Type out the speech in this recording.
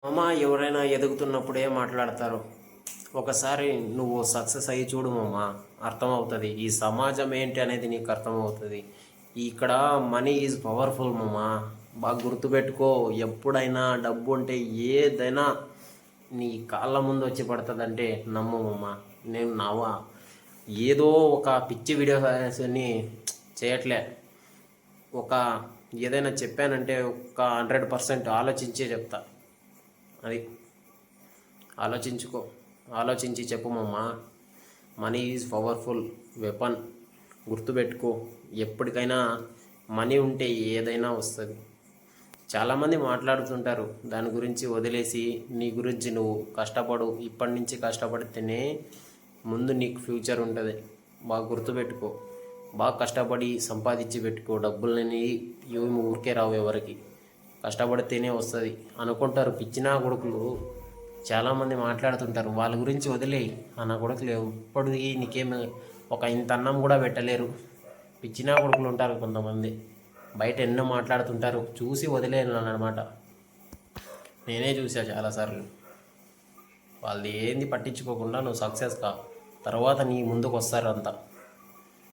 మామ ఎవరైనా ఎదుగుతున్నప్పుడే మాట్లాడతారు. ఒకసారి నువ్వు సక్సెస్ అయ్యి చూడు మామ, అర్థమవుతుంది ఈ సమాజం ఏంటి అనేది నీకు అర్థమవుతుంది. ఇక్కడ మనీ ఈజ్ పవర్ఫుల్ మామ, బాగా గుర్తుపెట్టుకో. ఎప్పుడైనా డబ్బు ఉంటే ఏదైనా నీ కాళ్ళ ముందు వచ్చి పడుతుందంటే నమ్ము మామ. నేను నావా ఏదో ఒక పిచ్చి వీడియోస్ అన్ని చేయట్లే. ఒక ఏదైనా చెప్పానంటే ఒక 100% ఆలోచించే చెప్తా. అది ఆలోచించుకో, ఆలోచించి చెప్పు మామ. మనీ ఈజ్ పవర్ఫుల్ వెపన్, గుర్తుపెట్టుకో. ఎప్పటికైనా మనీ ఉంటే ఏదైనా వస్తుంది. చాలామంది మాట్లాడుతుంటారు, దాని గురించి వదిలేసి నీ గురించి నువ్వు కష్టపడు. ఇప్పటి నుంచి కష్టపడితేనే ముందు నీకు ఫ్యూచర్ ఉంటుంది. బాగా గుర్తుపెట్టుకో. బాగా కష్టపడి సంపాదించి పెట్టుకో. డబ్బులని ఏమి ఊరికే రావు, ఎవరికి కష్టపడితేనే వస్తుంది అనుకుంటారు పిచ్చినా కొడుకులు. చాలామంది మాట్లాడుతుంటారు, వాళ్ళ గురించి వదిలేయి. అన్న కొడుకులు ఎప్పటికీ నీకేమి ఒక ఇంత అన్నం కూడా పెట్టలేరు. పిచ్చినా కొడుకులు ఉంటారు కొంతమంది, బయట ఎన్నో మాట్లాడుతుంటారు, చూసి వదిలేను అనమాట. నేనే చూసా చాలాసార్లు. వాళ్ళు ఏంది పట్టించుకోకుండా నువ్వు సక్సెస్ కా, తర్వాత నీ ముందుకు వస్తారు అంతా.